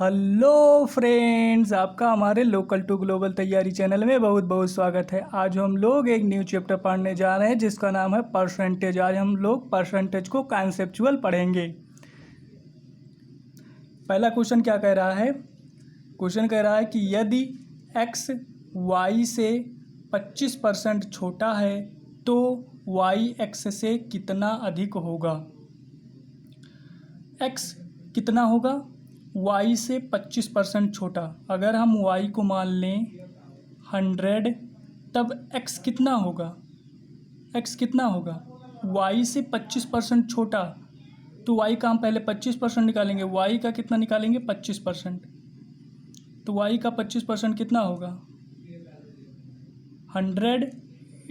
Hello friends, आपका हमारे local to global तैयारी चैनल में बहुत बहुत स्वागत है। आज हम लोग एक न्यू चैप्टर पढ़ने जा रहे हैं जिसका नाम है परसेंटेज। आज हम लोग परसेंटेज को कॉन्सेप्चुअल पढ़ेंगे। पहला क्वेश्चन क्या कह रहा है? क्वेश्चन कह रहा है कि यदि x y से 25% छोटा है तो y x से कितना अधिक होगा। x कितना होगा? y से 25% छोटा। अगर हम y को मान लें 100, तब x कितना होगा? x कितना होगा? y से 25% छोटा, तो y का हम पहले 25% निकालेंगे। y का कितना निकालेंगे? 25%। तो y का 25% कितना होगा? 100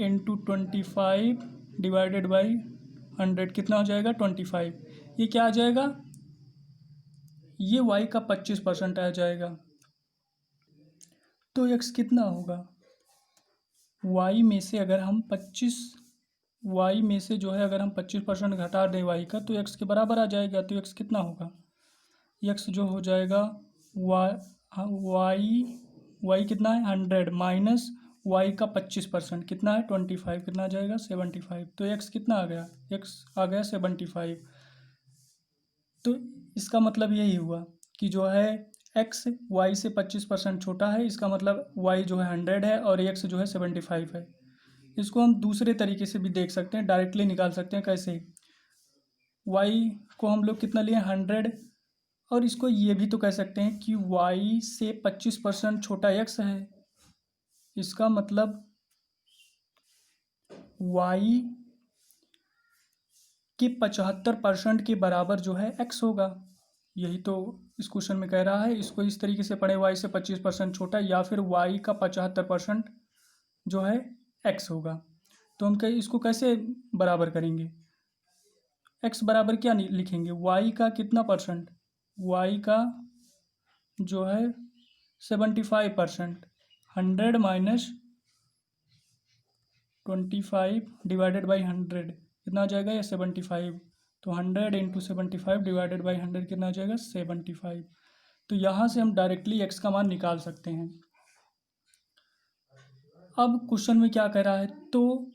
इंटू 25 डिवाइडेड बाई 100 कितना हो जाएगा? 25। ये क्या आ जाएगा? ये y का 25% आ जाएगा। तो x कितना होगा? y में से अगर हम 25 में से जो है अगर हम 25% घटा दें y का, तो x के बराबर आ जाएगा। तो x कितना होगा? x जो हो जाएगा y कितना है? 100 माइनस y का 25% कितना है? 25। कितना आ जाएगा? 75। तो x कितना आ गया? x आ गया 75। तो इसका मतलब यही हुआ कि जो है x y से 25% छोटा है। इसका मतलब y जो है 100 है और x जो है 75 है। इसको हम दूसरे तरीके से भी देख सकते हैं, डायरेक्टली निकाल सकते हैं। कैसे? y को हम लोग कितना लिए? 100। और इसको ये भी तो कह सकते हैं कि y से 25% छोटा x है। इसका मतलब y के 75% के बराबर जो है x होगा। यही तो इस क्वेश्चन में कह रहा है। इसको इस तरीके से पढ़े, y से 25% छोटा या फिर y का 75% जो है x होगा। तो हम इसको कैसे बराबर करेंगे? x बराबर क्या लिखेंगे? y का कितना परसेंट? y का जो है 75%। 100 माइनस 25 डिवाइडेड बाई 100 कितना आ जाएगा? ये 75। तो 100 इंटू 75 डिवाइडेड बाई 100 कितना आ जाएगा? 75। तो यहाँ से हम डायरेक्टली x का मान निकाल सकते हैं। अब क्वेश्चन में क्या कह रहा है? तो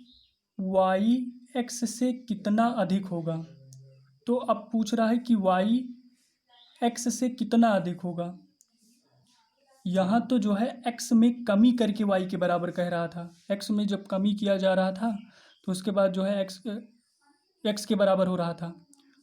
y x से कितना अधिक होगा। तो अब पूछ रहा है कि y x से कितना अधिक होगा। यहाँ तो जो है x में कमी करके y के बराबर कह रहा था। x में जब कमी किया जा रहा था तो उसके बाद जो है x के बराबर हो रहा था।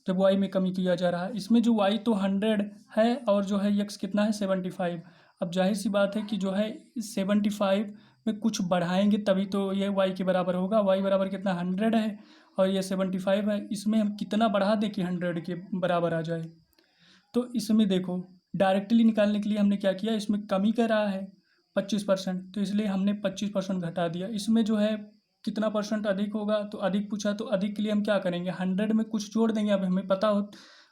जब y में कमी किया जा रहा है, इसमें जो y तो 100 है और जो है x कितना है? 75। अब जाहिर सी बात है कि जो है 75 में कुछ बढ़ाएंगे तभी तो ये y के बराबर होगा। y बराबर कितना? 100 है और ये 75 है। इसमें हम कितना बढ़ा दें कि 100 के बराबर आ जाए? तो इसमें देखो, डायरेक्टली निकालने के लिए हमने क्या किया? इसमें कमी कर रहा है 25%, तो इसलिए हमने 25% घटा दिया। इसमें जो है कितना परसेंट अधिक होगा? तो अधिक पूछा, तो अधिक के लिए हम क्या करेंगे? 100 में कुछ जोड़ देंगे। अब हमें पता हो,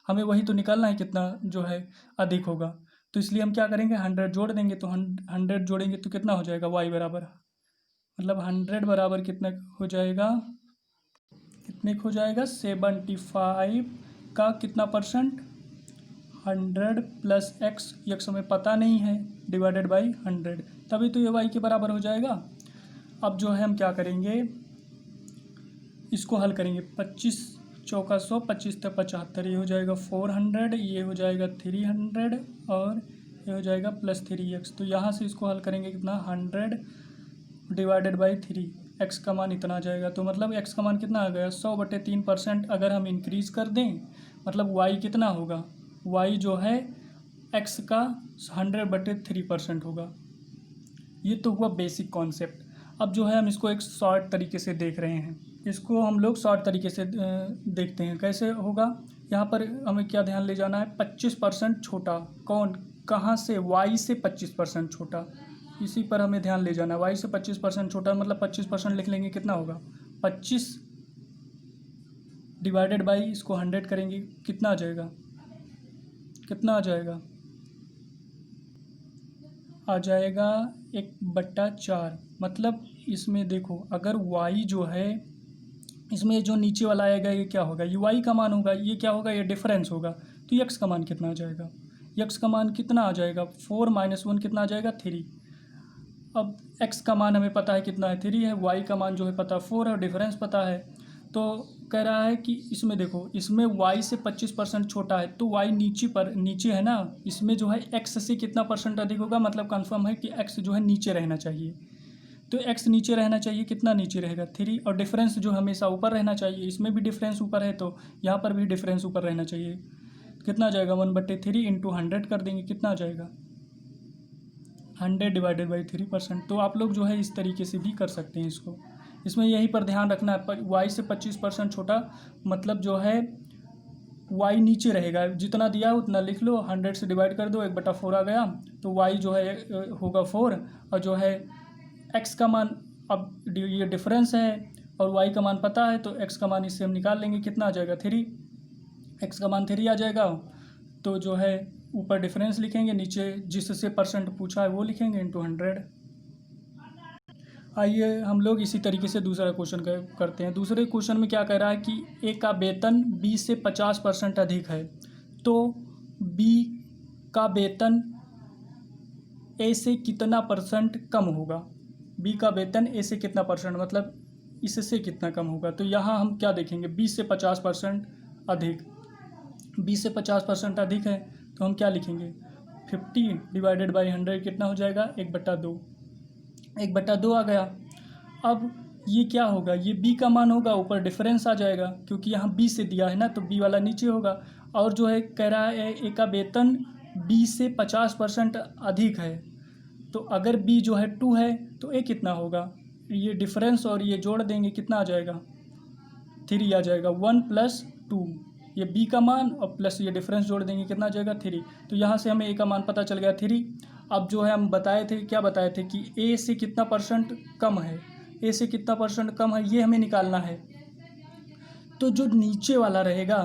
हमें वही तो निकालना है कितना जो है अधिक होगा। तो इसलिए हम क्या करेंगे? 100 जोड़ देंगे। तो 100 जोड़ेंगे तो कितना हो जाएगा? y बराबर, मतलब 100 बराबर कितना हो जाएगा? कितने हो जाएगा? 75 का कितना परसेंट? 100 प्लस x हमें पता नहीं है, डिवाइडेड बाई 100, तभी तो ये y के बराबर हो जाएगा। अब जो है हम क्या करेंगे? इसको हल करेंगे। 25 चौका 100, 25 तक 75, ये हो जाएगा 400, ये हो जाएगा 300 और ये हो जाएगा प्लस 3x। तो यहाँ से इसको हल करेंगे कितना? 100 डिवाइडेड बाई 3, x का मान इतना आ जाएगा। तो मतलब x का मान कितना आ गया? 100/3%। अगर हम इंक्रीज कर दें मतलब y कितना होगा? y जो है x का 100/3% होगा। ये तो हुआ बेसिक कॉन्सेप्ट। अब जो है हम इसको एक शॉर्ट तरीके से देख रहे हैं। इसको हम लोग शॉर्ट तरीके से देखते हैं कैसे होगा। यहाँ पर हमें क्या ध्यान ले जाना है? 25% छोटा। कौन? कहाँ से? y से 25% छोटा। इसी पर हमें ध्यान ले जाना है। y से 25% छोटा मतलब 25% लिख लेंगे, कितना होगा? 25 डिवाइडेड बाई इसको 100 करेंगे, कितना आ जाएगा? कितना आ जाएगा? आ जाएगा 1/4। मतलब इसमें देखो, अगर y जो है, इसमें जो नीचे वाला आएगा ये क्या होगा? ये y का मान होगा। ये क्या होगा? ये डिफरेंस होगा। तो x का मान कितना आ जाएगा? एक्स का मान कितना आ जाएगा 4 - 1 कितना आ जाएगा 3। अब एक्स का मान हमें पता है कितना है 3 है, वाई का मान जो है पता 4 है और डिफरेंस पता है। तो कह रहा है कि इसमें देखो, इसमें वाई से 25% छोटा है तो वाई नीचे है ना, इसमें जो है एक्स से कितना परसेंट अधिक होगा, मतलब कंफर्म है कि एक्स जो है नीचे रहना चाहिए। तो एक्स नीचे रहना चाहिए, कितना नीचे रहेगा 3, और डिफरेंस जो हमेशा ऊपर रहना चाहिए, इसमें भी डिफरेंस ऊपर है तो यहाँ पर भी डिफरेंस ऊपर रहना चाहिए। कितना जाएगा 1/3 इंटू 100 कर देंगे, कितना आ जाएगा 100 डिवाइडेड बाई 3%। तो आप लोग जो है इस तरीके से भी कर सकते हैं इसको। इसमें यहीं पर ध्यान रखना है, वाई से 25% छोटा, मतलब जो है वाई नीचे रहेगा, जितना दिया है उतना लिख लो, 100 से डिवाइड कर दो, 1/4 आ गया, तो वाई जो है होगा 4, और जो है एक्स का मान, अब ये डिफरेंस है और वाई का मान पता है तो एक्स का मान इससे हम निकाल लेंगे, कितना आ जाएगा 3, एक्स का मान 3 आ जाएगा। तो जो है ऊपर डिफरेंस लिखेंगे, नीचे जिससे परसेंट पूछा है वो लिखेंगे इंटू 100। आइए हम लोग इसी तरीके से दूसरा क्वेश्चन करते हैं। दूसरे क्वेश्चन में क्या कह रहा है कि ए का वेतन बी से 50% अधिक है, तो बी का वेतन ए से कितना परसेंट कम होगा। बी का वेतन ए से कितना परसेंट, मतलब इससे कितना कम होगा। तो यहाँ हम क्या देखेंगे, बी से 50% अधिक, बी से 50% अधिक है तो हम क्या लिखेंगे 50 डिवाइडेड बाई 100 कितना हो जाएगा 1/2, 1/2 आ गया। अब ये क्या होगा, ये बी का मान होगा, ऊपर डिफरेंस आ जाएगा क्योंकि यहाँ बी से दिया है ना, तो बी वाला नीचे होगा। और जो है कह रहा है ए का वेतन बी से 50% अधिक है, तो अगर बी जो है 2 है तो ए कितना होगा, ये डिफरेंस और ये जोड़ देंगे, कितना आ जाएगा 3 आ जाएगा, 1 + 2, ये बी का मान और प्लस ये डिफरेंस जोड़ देंगे, कितना आ जाएगा 3। तो यहाँ से हमें ए का मान पता चल गया 3। अब जो है हम बताए थे, क्या बताए थे कि ए से कितना परसेंट कम है, ए से कितना परसेंट कम है ये हमें निकालना है। तो जो नीचे वाला रहेगा,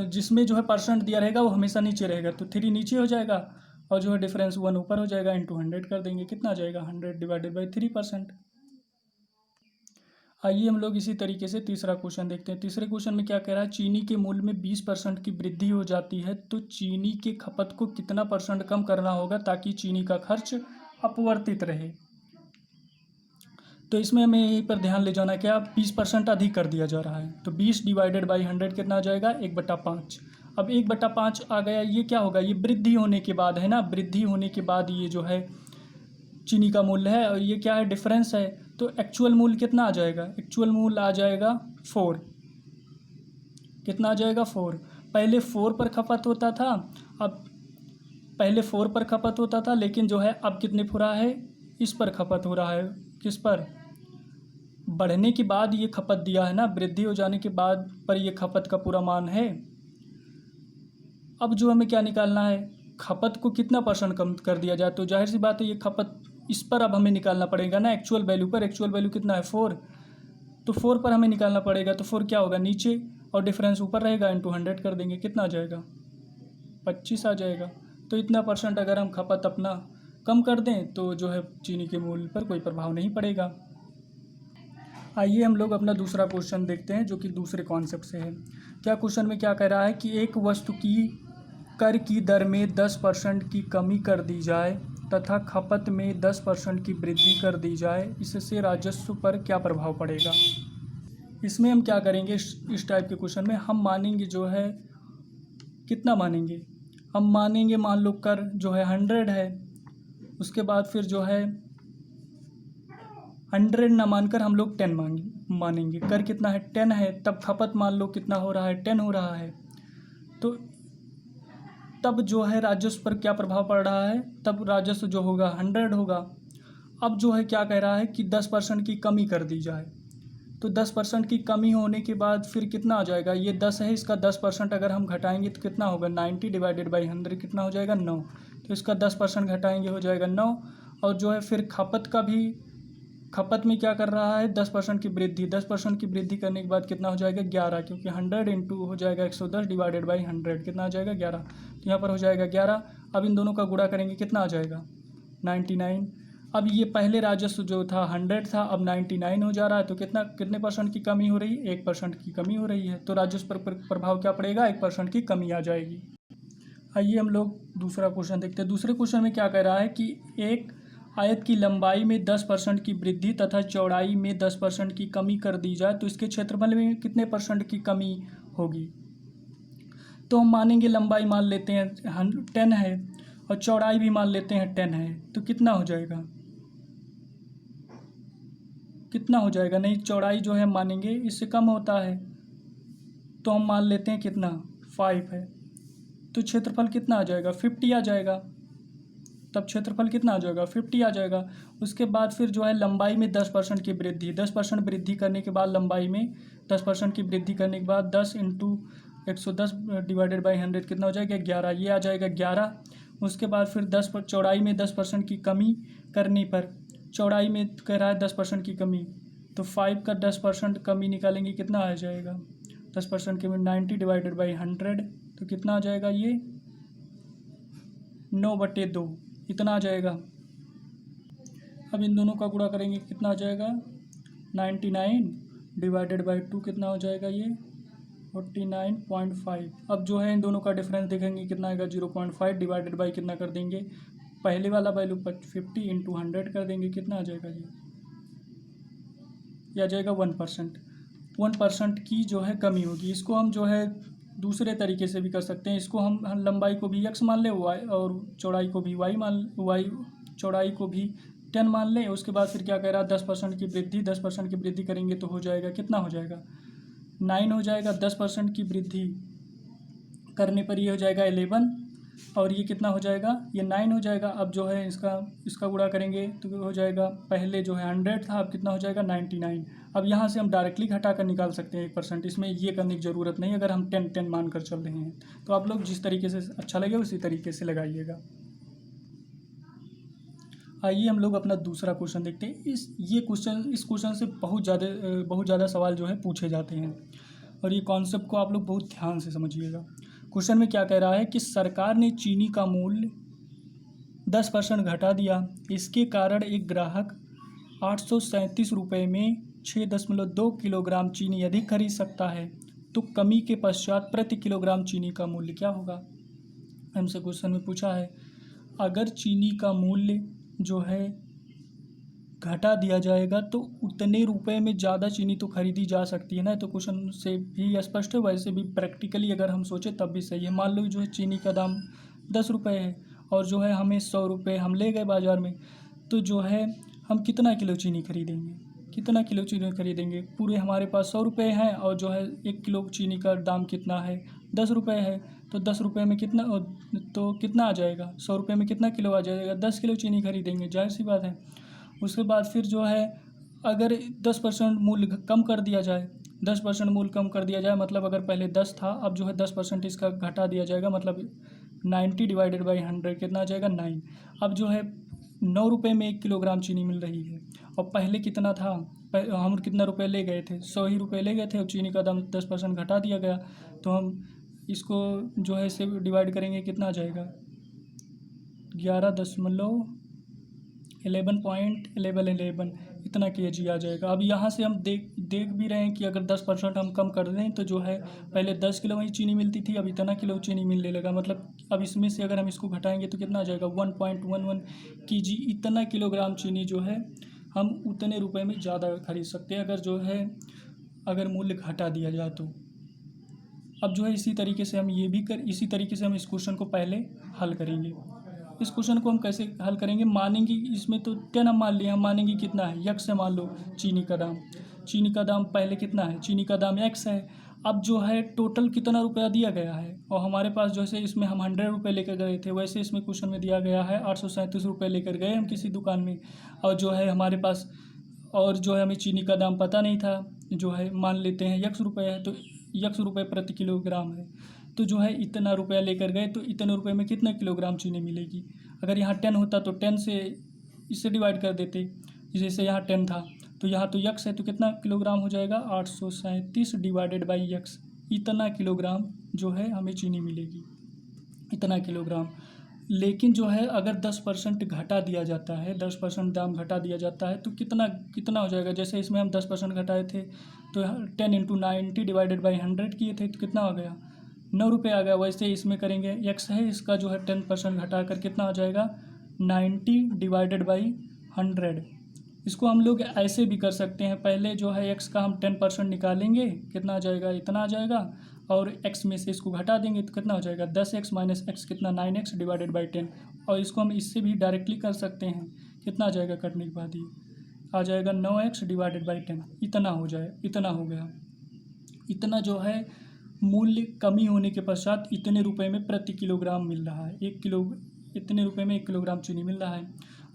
जिसमें जो है परसेंट दिया रहेगा वो हमेशा नीचे रहेगा, तो 3 नीचे हो जाएगा और जो है डिफरेंस 1 ऊपर हो जाएगा, इंटू 100 कर देंगे, कितना आ जाएगा 100 डिवाइडेड बाई 3%। आइए हम लोग इसी तरीके से तीसरा क्वेश्चन देखते हैं। तीसरे क्वेश्चन में क्या कह रहा है, चीनी के मूल्य में 20% की वृद्धि हो जाती है तो चीनी के खपत को कितना परसेंट कम करना होगा ताकि चीनी का खर्च अपवर्तित रहे। तो इसमें हमें यहीं पर ध्यान ले जाना है, क्या 20% अधिक कर दिया जा रहा है, तो 20 डिवाइडेड बाई 100 कितना आ जाएगा 1/5। अब 1/5 आ गया, ये क्या होगा, ये वृद्धि होने के बाद है ना, वृद्धि होने के बाद ये जो है चीनी का मूल्य है, और ये क्या है डिफरेंस है, तो एक्चुअल मूल्य कितना आ जाएगा, एक्चुअल मूल्य आ जाएगा 4, कितना आ जाएगा 4। पहले 4 पर खपत होता था, अब पहले 4 पर खपत होता था, लेकिन जो है अब कितने हो रहा है, इस पर खपत हो रहा है, किस पर, बढ़ने के बाद ये खपत दिया है ना, वृद्धि हो जाने के बाद पर ये खपत का पूरा मान है। अब जो हमें क्या निकालना है, खपत को कितना परसेंट कम कर दिया जाए, तो जाहिर सी बात है ये खपत इस पर अब हमें निकालना पड़ेगा ना, एक्चुअल वैल्यू पर। एक्चुअल वैल्यू कितना है 4, तो 4 पर हमें निकालना पड़ेगा, तो 4 क्या होगा नीचे और डिफरेंस ऊपर रहेगा, इंटू 100 कर देंगे, कितना आ जाएगा 25 आ जाएगा। तो इतना परसेंट अगर हम खपत अपना कम कर दें तो जो है चीनी के मूल्य पर कोई प्रभाव नहीं पड़ेगा। आइए हम लोग अपना दूसरा क्वेश्चन देखते हैं जो कि दूसरे कॉन्सेप्ट से है। क्या क्वेश्चन में क्या कह रहा है कि एक वस्तु की कर की दर में 10% की कमी कर दी जाए तथा खपत में 10% की वृद्धि कर दी जाए, इससे राजस्व पर क्या प्रभाव पड़ेगा। इसमें हम क्या करेंगे, इस टाइप के क्वेश्चन में हम मानेंगे जो है, कितना मानेंगे, हम मानेंगे मान लो कर जो है 100 है, उसके बाद फिर जो है 100 ना मानकर हम लोग 10 मानेंगे। कर कितना है 10 है, तब खपत मान लो कितना हो रहा है 10 हो रहा है, तो तब जो है राजस्व पर क्या प्रभाव पड़ रहा है, तब राजस्व जो होगा 100 होगा। अब जो है क्या कह रहा है कि 10% की कमी कर दी जाए, तो 10% की कमी होने के बाद फिर कितना आ जाएगा, ये 10 है, इसका 10% अगर हम घटाएंगे तो कितना होगा 90 डिवाइडेड बाई 100 कितना हो जाएगा 9, तो इसका 10% घटाएंगे हो जाएगा 9। और जो है फिर खपत का भी, खपत में क्या कर रहा है 10% की वृद्धि, 10% की वृद्धि करने के बाद कितना हो जाएगा 11, क्योंकि 100 इंटू हो जाएगा 110 डिवाइडेड बाई 100 कितना आ जाएगा 11, तो यहाँ पर हो जाएगा 11। अब इन दोनों का गुणा करेंगे कितना आ जाएगा 99। अब ये पहले राजस्व जो था 100 था, अब 99 हो जा रहा है, तो कितने परसेंट की कमी हो रही है, 1% की कमी हो रही है, तो राजस्व पर प्रभाव क्या पड़ेगा, 1% की कमी आ जाएगी। आइए हम लोग दूसरा क्वेश्चन देखते हैं। दूसरे क्वेश्चन में क्या कह रहा है कि एक आयत की लंबाई में 10% की वृद्धि तथा चौड़ाई में 10% की कमी कर दी जाए तो इसके क्षेत्रफल में कितने परसेंट की कमी होगी। तो हम मानेंगे लंबाई मान लेते हैं 10 है और चौड़ाई भी मान लेते हैं 10 है, तो कितना हो जाएगा, कितना हो जाएगा। नहीं, चौड़ाई जो है मानेंगे इससे कम होता है, तो हम मान लेते हैं कितना 5 है, तो क्षेत्रफल कितना आ जाएगा 50 आ जाएगा। तब क्षेत्रफल कितना आ जाएगा 50 आ जाएगा। उसके बाद फिर जो है लंबाई में 10% की वृद्धि, 10% वृद्धि करने के बाद लंबाई में 10% की वृद्धि करने के बाद 10 इंटू 110 डिवाइडेड बाई 100 कितना हो जाएगा 11, ये आ जाएगा 11। उसके बाद फिर 10 चौड़ाई में 10% की कमी करने पर, चौड़ाई में कह रहा है 10% की कमी, तो 5 का 10% कमी निकालेंगे कितना आ जाएगा 10% कमी 90 डिवाइडेड बाई 100, तो कितना आ जाएगा ये 9/2 इतना आ जाएगा। अब इन दोनों का गुणा करेंगे कितना आ जाएगा 99 डिवाइडेड बाई 2 कितना हो जाएगा ये 49.5। अब जो है इन दोनों का डिफरेंस देखेंगे कितना आएगा 0.5 डिवाइडेड बाई कितना कर देंगे, पहले वाला वैल्यू 50 इंटू 100 कर देंगे, कितना आ जाएगा ये आ जाएगा 1%। 1% की जो है कमी होगी। इसको हम जो है दूसरे तरीके से भी कर सकते हैं। इसको हम लंबाई को भी x मान लें y और चौड़ाई को भी y चौड़ाई को भी 10 मान लें। उसके बाद फिर क्या कह रहा है 10% की वृद्धि, 10% की वृद्धि करेंगे तो हो जाएगा कितना हो जाएगा 9 हो जाएगा। 10% की वृद्धि करने पर ये हो जाएगा 11 और ये कितना हो जाएगा ये 9 हो जाएगा। अब जो है इसका गुणा करेंगे तो हो जाएगा, पहले जो है 100 था अब कितना हो जाएगा 99। अब यहाँ से हम डायरेक्टली घटा कर निकाल सकते हैं 1%, इसमें ये करने की ज़रूरत नहीं अगर हम 10 मान कर चल रहे हैं। तो आप लोग जिस तरीके से अच्छा लगे उसी तरीके से लगाइएगा। आइए हम लोग अपना दूसरा क्वेश्चन देखते हैं। इस क्वेश्चन से बहुत ज़्यादा सवाल जो है पूछे जाते हैं और ये कॉन्सेप्ट को आप लोग बहुत ध्यान से समझिएगा। क्वेश्चन में क्या कह रहा है कि सरकार ने चीनी का मूल्य 10% घटा दिया, इसके कारण एक ग्राहक 837 रुपये में 6.2 किलोग्राम चीनी अधिक खरीद सकता है, तो कमी के पश्चात प्रति किलोग्राम चीनी का मूल्य क्या होगा। हमसे क्वेश्चन में पूछा है अगर चीनी का मूल्य जो है घटा दिया जाएगा तो उतने रुपए में ज़्यादा चीनी तो खरीदी जा सकती है ना। तो क्वेश्चन से भी स्पष्ट है, वैसे भी प्रैक्टिकली अगर हम सोचें तब भी सही है। मान लो जो है चीनी का दाम 10 रुपये है और जो है हमें 100 रुपये हम ले गए बाज़ार में, तो जो है हम कितना किलो चीनी खरीदेंगे, कितना किलो चीनी खरीदेंगे। पूरे हमारे पास 100 रुपये हैं और जो है 1 किलो चीनी का दाम कितना है 10 रुपये है, तो 10 रुपये में कितना तो कितना आ जाएगा 100 रुपये में कितना किलो आ जाएगा 10 किलो चीनी खरीदेंगे, जाहिर सी बात है। उसके बाद फिर जो है अगर 10% मूल्य कम कर दिया जाए, 10% मूल्य कम कर दिया जाए मतलब अगर पहले 10 था अब जो है 10% इसका घटा दिया जाएगा, मतलब 90 डिवाइडेड बाई 100 कितना आ जाएगा 9। अब जो है 9 रुपये में 1 किलोग्राम चीनी मिल रही है और पहले कितना था, हम कितना रुपये ले गए थे 100 ही रुपये ले गए थे और चीनी का दाम 10% घटा दिया गया, तो हम इसको जो है से डिवाइड करेंगे कितना आ जाएगा 11.11 इतना kg आ जाएगा। अब यहाँ से हम देख भी रहे हैं कि अगर 10% हम कम कर दें तो जो है पहले 10 किलो वही चीनी मिलती थी अब इतना किलो चीनी मिलने लगा, मतलब अब इसमें से अगर हम इसको घटाएंगे तो कितना आ जाएगा 1.11 kg। इतना किलोग्राम चीनी जो है हम उतने रुपए में ज़्यादा खरीद सकते हैं अगर जो है अगर मूल्य घटा दिया जाए तो। अब जो है इसी तरीके से हम इसी तरीके से हम इस क्वेश्चन को पहले हल करेंगे। इस क्वेश्चन को हम कैसे हल करेंगे, मानेंगे इसमें तो 10 हम मान लिया, हम मानेंगे कितना है x से मान लो चीनी का दाम पहले कितना है, चीनी का दाम x है। अब जो है टोटल कितना रुपया दिया गया है और हमारे पास जैसे इसमें हम 100 रुपये लेकर गए थे वैसे इसमें क्वेश्चन में दिया गया है 837 रुपये लेकर गए हम किसी दुकान में, और जो है हमारे पास और जो है हमें चीनी का दाम पता नहीं था, जो है मान लेते हैं x रुपये है तो x रुपये प्रति किलोग्राम है, तो जो है इतना रुपया लेकर गए तो इतने रुपये में कितना किलोग्राम चीनी मिलेगी। अगर यहाँ 10 होता तो 10 से इससे डिवाइड कर देते, जैसे यहाँ 10 था तो यहाँ तो x है तो कितना किलोग्राम हो जाएगा 837 डिवाइडेड बाई x, इतना किलोग्राम जो है हमें चीनी मिलेगी, इतना किलोग्राम। लेकिन जो है अगर 10% घटा दिया जाता है, 10% दाम घटा दिया जाता है तो कितना हो जाएगा। जैसे इसमें हम 10% घटाए थे तो 10 इंटू 90 डिवाइडेड बाई 100 किए थे तो कितना हो गया ₹9 आ गया। वैसे इसमें करेंगे, x है इसका जो है 10% घटा कर कितना आ जाएगा 90/100। इसको हम लोग ऐसे भी कर सकते हैं, पहले जो है x का हम 10% निकालेंगे, कितना आ जाएगा इतना आ जाएगा, और x में से इसको घटा देंगे तो कितना हो जाएगा 10x माइनस x कितना 9x/10। और इसको हम इससे भी डायरेक्टली कर सकते हैं, कितना आ जाएगा कटने के बाद ये आ जाएगा 9x/10। इतना हो जाए, इतना हो गया। इतना जो है मूल्य कमी होने के पश्चात इतने रुपए में प्रति किलोग्राम मिल रहा है। इतने रुपए में 1 किलोग्राम चीनी मिल रहा है।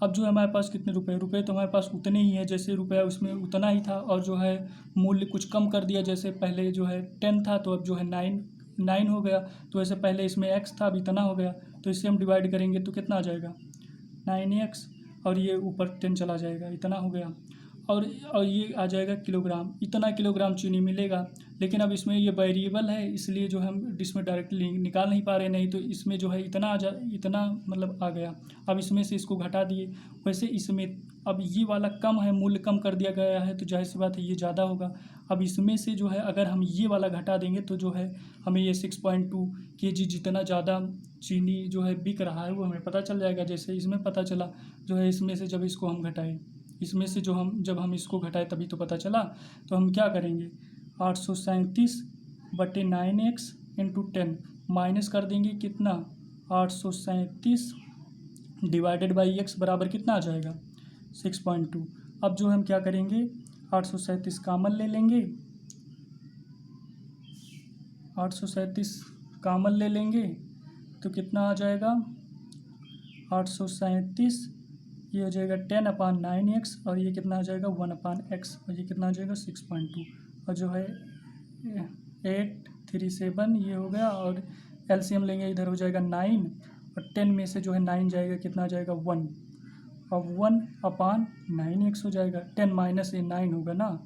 अब जो है हमारे पास कितने रुपए तो हमारे पास उतने ही है, जैसे रुपया उसमें उतना ही था, और जो है मूल्य कुछ कम कर दिया, जैसे पहले जो है 10 था तो अब जो है 9 हो गया। तो वैसे पहले इसमें x था, अब इतना हो गया, तो इससे हम डिवाइड करेंगे तो कितना आ जाएगा 9x, और ये ऊपर 10 चला जाएगा, इतना हो गया। और ये आ जाएगा किलोग्राम, इतना किलोग्राम चीनी मिलेगा। लेकिन अब इसमें ये वेरिएबल है, इसलिए जो हम इसमें डायरेक्टली निकाल नहीं पा रहे, नहीं तो इसमें जो है इतना मतलब आ गया। अब इसमें से इसको घटा दिए, वैसे इसमें अब ये वाला कम है, मूल्य कम कर दिया गया है, तो जाहिर सी बात है ये ज़्यादा होगा। अब इसमें से जो है अगर हम ये वाला घटा देंगे तो जो है हमें ये 6.2 kg जितना ज़्यादा चीनी जो है बिक रहा है वो हमें पता चल जाएगा। जैसे इसमें पता चला जो है, इसमें से जब इसको हम घटाएं, इसमें से जब हम इसको घटाएं तभी तो पता चला। तो हम क्या करेंगे 837/9x इंटू 10 माइनस कर देंगे कितना 837/x बराबर कितना आ जाएगा 6.2। अब जो हम क्या करेंगे 837 कामन ले लेंगे, 837 कामन ले लेंगे तो कितना आ जाएगा 837, ये हो जाएगा 10/9x, और ये कितना आ जाएगा 1/x, और ये कितना आ जाएगा 6.2, और जो है 837 ये हो गया, और एलसीएम लेंगे इधर हो जाएगा 9, और 10 में से जो है 9 जाएगा, कितना आ जाएगा 1, अब 1/9x हो जाएगा। 10 माइनस ये 9 होगा ना,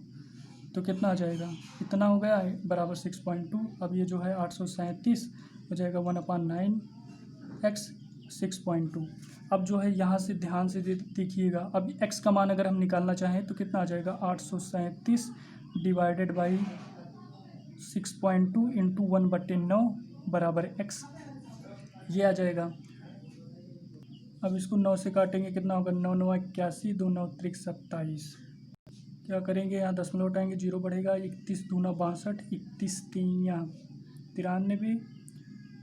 तो कितना आ जाएगा इतना हो गया बराबर 6.2। अब ये जो है 837 हो जाएगा 1/9x 6.2। अब जो है यहाँ से ध्यान से देखिएगा, अब x का मान अगर हम निकालना चाहें तो कितना आ जाएगा 837/6.2 इंटू 1/9 बराबर x, ये आ जाएगा। अब इसको 9 से काटेंगे, कितना होगा 9 9 81, 2 9 27। क्या करेंगे यहाँ दशमलव उठाएंगे, 0 बढ़ेगा, 31 दूना 62, 31 3 93,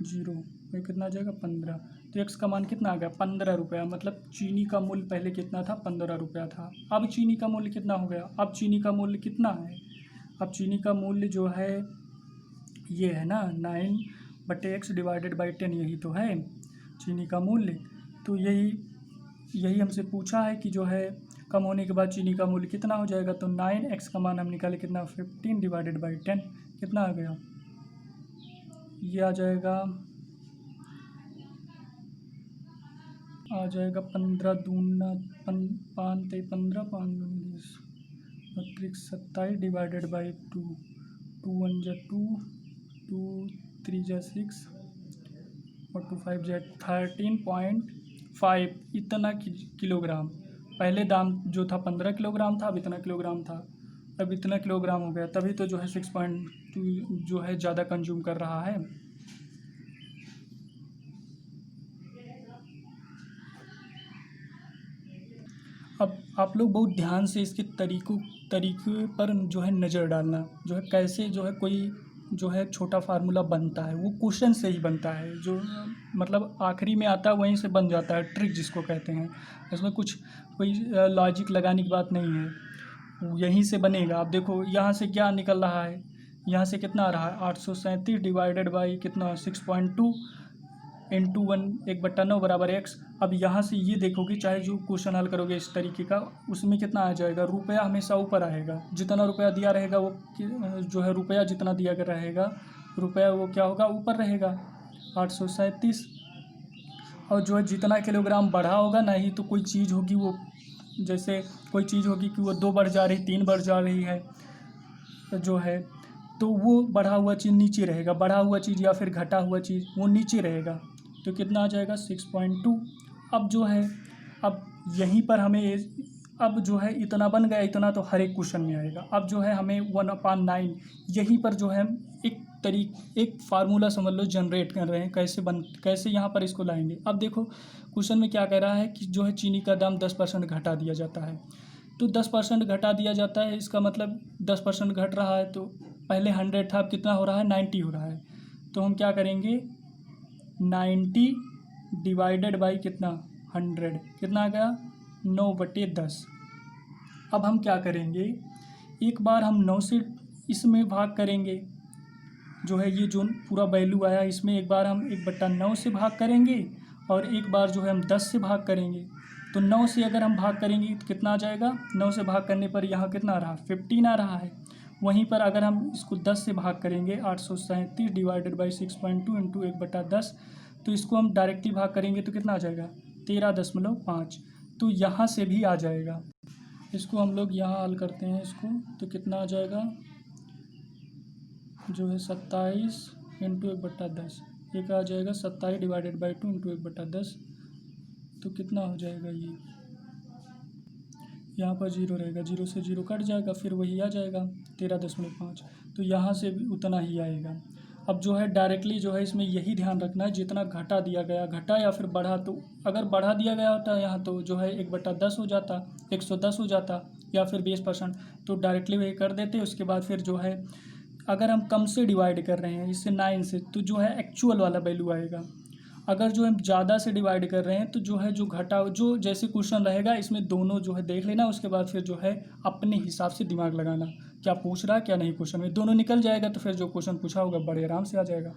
0 ये कितना आ जाएगा 15। तो x का मान कितना आ गया 15 रुपया। मतलब चीनी का मूल्य पहले कितना था 15 रुपया था। अब चीनी का मूल्य कितना हो गया, अब चीनी का मूल्य कितना है, अब चीनी का मूल्य जो है ये है ना 9/x/10, यही तो है चीनी का मूल्य। तो यही हमसे पूछा है कि जो है कम होने के बाद चीनी का मूल्य कितना हो जाएगा। तो 9x का मान हम निकाले कितना 15/10, कितना आ गया ये आ जाएगा 15 दूना 5 15 5 27 डिवाइडेड बाई 2, 2 1 जा 2, 2 3 जा 6 और 2 5 जा 13.5 इतना किलोग्राम। पहले दाम जो था 15 किलोग्राम था, अब इतना किलोग्राम था, अब इतना किलोग्राम हो गया, तभी तो जो है 6.2 जो है ज़्यादा कंज्यूम कर रहा है। अब आप लोग बहुत ध्यान से इसके तरीके पर जो है नज़र डालना, जो है कैसे जो है कोई जो है छोटा फार्मूला बनता है, वो क्वेश्चन से ही बनता है, जो मतलब आखिरी में आता है वहीं से बन जाता है, ट्रिक जिसको कहते हैं। इसमें कोई लॉजिक लगाने की बात नहीं है, यहीं से बनेगा। आप देखो यहाँ से क्या निकल रहा है, यहाँ से कितना आ रहा है 837 डिवाइडेड बाई कितना 6.2 इंटू 1/9 बराबर x। अब यहाँ से ये देखोगे, चाहे जो क्वेश्चन हल करोगे इस तरीके का, उसमें कितना आ जाएगा, रुपया हमेशा ऊपर आएगा, जितना रुपया दिया रहेगा वो जो है रुपया जितना दिया गया रहेगा रुपया वो क्या होगा ऊपर रहेगा 837। और जो है जितना किलोग्राम बढ़ा होगा ना, ही तो कोई चीज़ होगी वो, जैसे कोई चीज़ होगी कि वो 2 बढ़ जा रही 3 बढ़ जा रही है जो है, तो वो बढ़ा हुआ चीज़ नीचे रहेगा, बढ़ा हुआ चीज़ या फिर घटा हुआ चीज़ वो नीचे रहेगा। तो कितना आ जाएगा 6.2। अब जो है अब यहीं पर हमें अब जो है इतना बन गया, इतना तो हर एक क्वेश्चन में आएगा। अब जो है हमें 1/9 यहीं पर जो है एक एक फार्मूला समझ लो जनरेट कर रहे हैं, कैसे यहाँ पर इसको लाएंगे। अब देखो क्वेश्चन में क्या कह रहा है कि जो है चीनी का दाम 10% घटा दिया जाता है। तो 10% घटा दिया जाता है, इसका मतलब 10% घट रहा है। तो पहले 100 था, अब कितना हो रहा है, 90 हो रहा है। तो हम क्या करेंगे, 90 डिवाइडेड बाई कितना, 100, कितना आ गया, 9/10। अब हम क्या करेंगे, एक बार हम 9 से इसमें भाग करेंगे, जो है ये जो पूरा वैल्यू आया इसमें एक बार हम 1/9 से भाग करेंगे और एक बार जो है हम 10 से भाग करेंगे। तो 9 से अगर हम भाग करेंगे तो कितना आ जाएगा, 9 से भाग करने पर यहाँ कितना आ रहा, 15 आ रहा है। वहीं पर अगर हम इसको 10 से भाग करेंगे, 837 डिवाइडेड बाई 6.2 इंटू 1/10, तो इसको हम डायरेक्टली भाग करेंगे तो कितना आ जाएगा, 13.5। तो यहाँ से भी आ जाएगा। इसको हम लोग यहाँ हल करते हैं इसको, तो कितना आ जाएगा, जो है 27 इंटू 1/10, एक आ जाएगा 27 डिवाइडेड बाई 2 इंटू 1/10। तो कितना हो जाएगा, ये यहाँ पर 0 रहेगा, 0 से 0 कट जाएगा, फिर वही आ जाएगा 13.5। तो यहाँ से भी उतना ही आएगा। अब जो है डायरेक्टली जो है इसमें यही ध्यान रखना है, जितना घटा दिया गया, घटा या फिर बढ़ा, तो अगर बढ़ा दिया गया होता यहाँ तो जो है 1/10 हो जाता, 110 हो जाता, या फिर 20%, तो डायरेक्टली वही कर देते। उसके बाद फिर जो है अगर हम कम से डिवाइड कर रहे हैं, इससे 9 से, तो जो है एक्चुअल वाला वैल्यू आएगा। अगर जो हम ज़्यादा से डिवाइड कर रहे हैं तो जो है जो घटा, जो जैसे क्वेश्चन रहेगा इसमें दोनों जो है देख लेना, उसके बाद फिर जो है अपने हिसाब से दिमाग लगाना, क्या पूछ रहा है क्या नहीं। क्वेश्चन में दोनों निकल जाएगा तो फिर जो क्वेश्चन पूछा होगा बड़े आराम से आ जाएगा।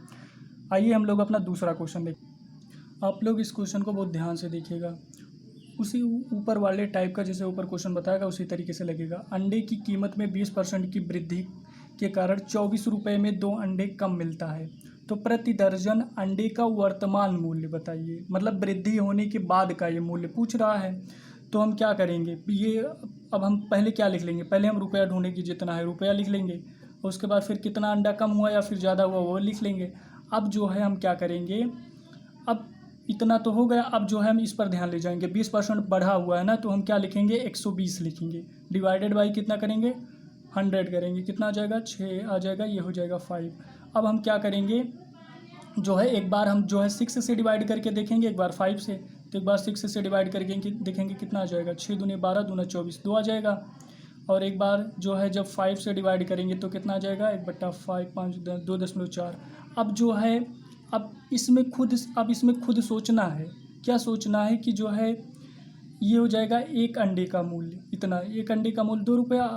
आइए हम लोग अपना दूसरा क्वेश्चन देखें। आप लोग इस क्वेश्चन को बहुत ध्यान से देखिएगा, उसी ऊपर वाले टाइप का, जैसे ऊपर क्वेश्चन बताएगा उसी तरीके से लगेगा। अंडे की कीमत में 20% की वृद्धि के कारण 24 रुपये में 2 अंडे कम मिलता है, तो प्रति दर्जन अंडे का वर्तमान मूल्य बताइए। मतलब वृद्धि होने के बाद का ये मूल्य पूछ रहा है। तो हम क्या करेंगे, ये अब हम पहले क्या लिख लेंगे, पहले हम रुपया ढूंढेंगे, जितना है रुपया लिख लेंगे, उसके बाद फिर कितना अंडा कम हुआ या फिर ज़्यादा हुआ वो लिख लेंगे। अब जो है हम क्या करेंगे, अब इतना तो हो गया, अब जो है हम इस पर ध्यान ले जाएंगे, 20% बढ़ा हुआ है ना, तो हम क्या लिखेंगे, 120 लिखेंगे, डिवाइडेड बाई कितना करेंगे, 100 करेंगे, कितना आ जाएगा, 6 आ जाएगा, ये हो जाएगा 5। अब हम क्या करेंगे, जो है एक बार हम जो है 6 से डिवाइड करके देखेंगे, एक बार 5 से, तो एक बार 6 से डिवाइड करके देखेंगे कितना आ जाएगा, 6 दूनी 12, दूना 24, 2 आ जाएगा। और एक बार जो है जब 5 से डिवाइड करेंगे तो कितना आ जाएगा, 1/5, 5, 2.4। अब जो है अब इसमें खुद सोचना है, क्या सोचना है कि जो है ये हो जाएगा एक अंडे का मूल्य इतना, एक अंडे का मूल्य 2 रुपया,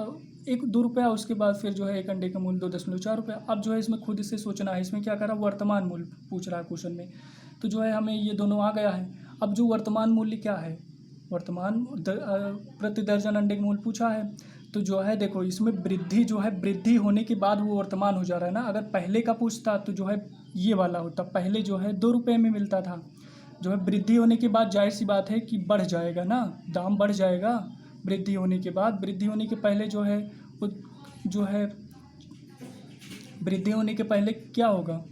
2 रुपया, उसके बाद फिर जो है एक अंडे का मूल्य 2.4 रुपया। अब जो है इसमें खुद से सोचना है, इसमें क्या कर रहा है, वर्तमान मूल्य पूछ रहा है क्वेश्चन में। तो जो है हमें ये दोनों आ गया है। अब जो वर्तमान मूल्य क्या है, प्रति दर्जन अंडे का मूल्य पूछा है, तो जो है देखो इसमें वृद्धि जो है, वृद्धि होने के बाद वो वर्तमान हो जा रहा है ना। अगर पहले का पूछता तो जो है ये वाला होता, पहले जो है 2 रुपये में मिलता था, जो है वृद्धि होने के बाद जाहिर सी बात है कि बढ़ जाएगा ना, दाम बढ़ जाएगा वृद्धि होने के बाद। वृद्धि होने के पहले जो है वो जो है वृद्धि होने के पहले क्या होगा,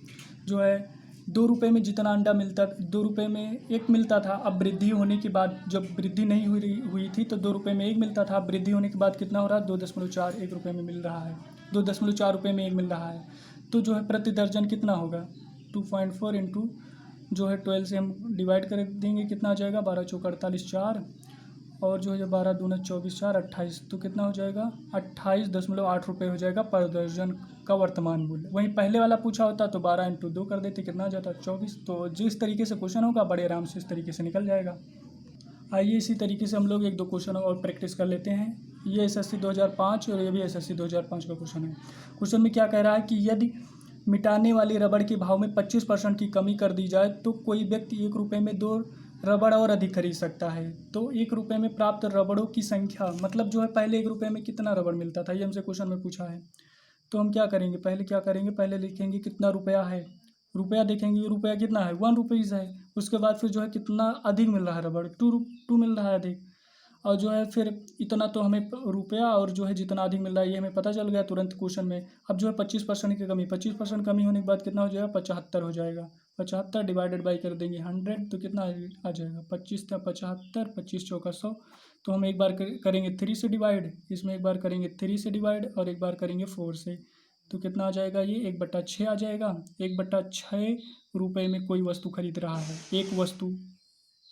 जो है 2 रुपये में जितना अंडा मिलता, 2 रुपये में एक मिलता था। अब वृद्धि होने के बाद, जब वृद्धि नहीं हुई थी तो 2 रुपये में एक मिलता था। अब वृद्धि होने के बाद कितना हो रहा है, 2.4, 1 रुपये में मिल रहा है, 2.4 रुपये में एक मिल रहा है। तो जो है प्रति दर्जन कितना होगा, 2.4 इंटू जो है 12 से हम डिवाइड कर देंगे, कितना आ जाएगा, 12 चौक 48, 4, और जो है 12 दूना 24, 4, 28, तो कितना हो जाएगा, 28.8 रुपये हो जाएगा पर दर्जन का वर्तमान मूल्य। वहीं पहले वाला पूछा होता तो 12 इंटू 2 कर देते, कितना आ जाता, 24। तो जिस तरीके से क्वेश्चन होगा बड़े आराम से इस तरीके से निकल जाएगा। आइए इसी तरीके से हम लोग 1-2 क्वेश्चन और प्रैक्टिस कर लेते हैं। ये एसएससी 2005 और ये भी एसएससी 2005 का क्वेश्चन है। क्वेश्चन में क्या कह रहा है कि यदि मिटाने वाली रबड़ के भाव में 25% की कमी कर दी जाए तो कोई व्यक्ति 1 रुपये में 2 रबड़ और अधिक खरीद सकता है। तो 1 रुपये में प्राप्त रबड़ों की संख्या, मतलब जो है पहले 1 रुपये में कितना रबड़ मिलता था, ये हमसे क्वेश्चन में पूछा है। तो हम क्या करेंगे, पहले लिखेंगे कितना रुपया है, रुपया देखेंगे, रुपया कितना है, 1 रुपीज़ है। उसके बाद फिर जो है कितना अधिक मिल रहा है रबड़, 2 मिल रहा है अधिक, और जो है फिर इतना तो हमें रुपया और जो है जितना अधिक मिल रहा है ये हमें पता चल गया तुरंत क्वेश्चन में। अब जो है 25% की कमी, 25% कमी होने के बाद कितना हो जाएगा, 75 हो जाएगा। 75 डिवाइडेड बाई कर देंगे 100, तो कितना आ जाएगा, 25 था 75, 25 चौका 100। तो हम एक बार करेंगे 3 से डिवाइड, इसमें एक बार करेंगे 3 से डिवाइड और एक बार करेंगे 4 से। तो कितना आ जाएगा, ये 1/6 आ जाएगा। 1/6 रुपये में कोई वस्तु खरीद रहा है, एक वस्तु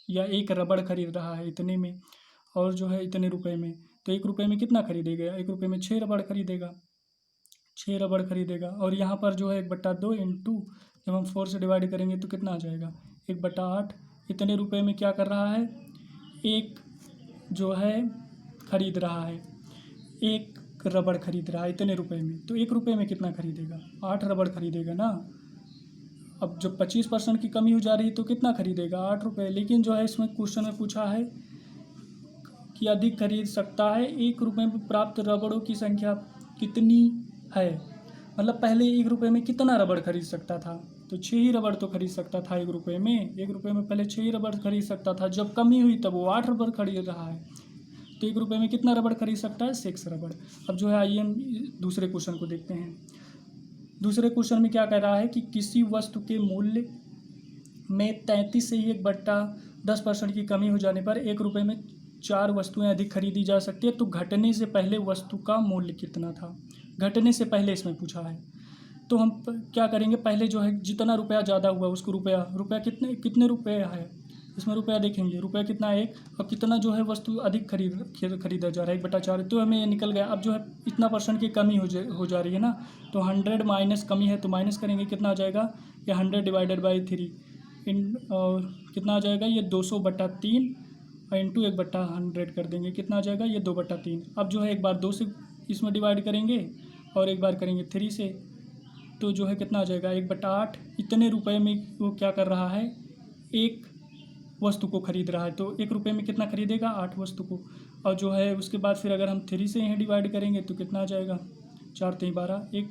या एक रबड़ खरीद रहा है इतने में, और जो है इतने रुपए में, तो 1 रुपये में कितना खरीदेगा, 1 रुपये में 6 रबड़ खरीदेगा, 6 रबड़ खरीदेगा। और यहाँ पर जो है 1/2 इंटू, जब हम 4 से डिवाइड करेंगे तो कितना आ जाएगा, 1/8। इतने रुपए में क्या कर रहा है, एक जो है खरीद रहा है, एक रबड़ खरीद रहा है इतने रुपए में, तो 1 रुपये में कितना खरीदेगा, 8 रबड़ खरीदेगा ना। अब जब 25% की कमी हो जा रही है तो कितना खरीदेगा, 8 रुपये। लेकिन जो है इसमें क्वेश्चन में पूछा है कि अधिक खरीद सकता है, 1 रुपये में प्राप्त रबड़ों की संख्या कितनी है। मतलब पहले 1 रुपये में कितना रबड़ खरीद सकता था, तो 6 ही रबड़ तो खरीद सकता था 1 रुपये में। 1 रुपये में पहले 6 ही रबड़ खरीद सकता था, जब कमी हुई तब वो 8 रबड़ खरीद रहा है, तो 1 रुपये में कितना रबड़ खरीद सकता है, 6 रबड़। अब जो है आइए हम दूसरे क्वेश्चन को देखते हैं। दूसरे क्वेश्चन में क्या कह रहा है कि किसी वस्तु के मूल्य में 33 से ही 1/10% की कमी हो जाने पर 1 रुपये में 4 वस्तुएं अधिक खरीदी जा सकती है, तो घटने से पहले वस्तु का मूल्य कितना था। घटने से पहले इसमें पूछा है, तो हम क्या करेंगे, पहले जो है जितना रुपया ज़्यादा हुआ उसको रुपया कितने रुपये है, इसमें रुपया देखेंगे, रुपया कितना है 1, और कितना जो है वस्तु अधिक खरीदा जा रहा है 1/4, तो हमें ये निकल गया। अब जो है इतना % की कमी हो जा रही है ना, तो 100 माइनस कमी है तो माइनस करेंगे, कितना आ जाएगा, ये 100 डिवाइडेड बाई 3 और कितना आ जाएगा, ये 200/3 और इंटू 1/100 कर देंगे, कितना आ जाएगा, ये 2/3। अब जो है एक बार 2 से इसमें डिवाइड करेंगे और एक बार करेंगे 3 से, तो जो है कितना आ जाएगा, 1/8। इतने रुपए में वो क्या कर रहा है, एक वस्तु को खरीद रहा है, तो 1 रुपये में कितना खरीदेगा, 8 वस्तु को। और जो है उसके बाद फिर अगर हम 3 से यहाँ डिवाइड करेंगे तो कितना आ जाएगा, 4 3 12। एक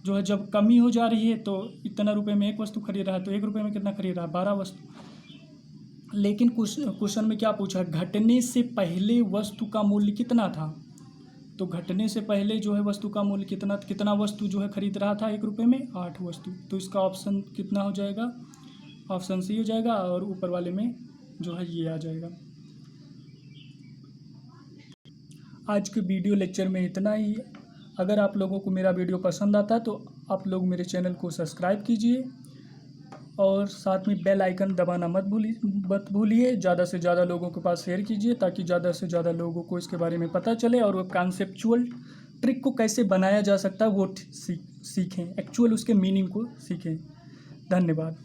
जो है जब कमी हो जा रही है तो इतना रुपये में एक वस्तु खरीद रहा है, तो 1 रुपये में कितना खरीद रहा है, 12 वस्तु। लेकिन क्वेश्चन में क्या पूछा, घटने से पहले वस्तु का मूल्य कितना था, तो घटने से पहले जो है वस्तु का मूल्य कितना वस्तु जो है खरीद रहा था 1 रुपये में, 8 वस्तु। तो इसका ऑप्शन कितना हो जाएगा, ऑप्शन सी हो जाएगा, और ऊपर वाले में जो है ये आ जाएगा। आज के वीडियो लेक्चर में इतना ही। अगर आप लोगों को मेरा वीडियो पसंद आता है तो आप लोग मेरे चैनल को सब्सक्राइब कीजिए और साथ में बेल आइकन दबाना मत भूलिए। ज़्यादा से ज़्यादा लोगों के पास शेयर कीजिए ताकि ज़्यादा से ज़्यादा लोगों को इसके बारे में पता चले और वो कॉन्सेप्चुअल ट्रिक को कैसे बनाया जा सकता है वो सीखें, एक्चुअल उसके मीनिंग को सीखें। धन्यवाद।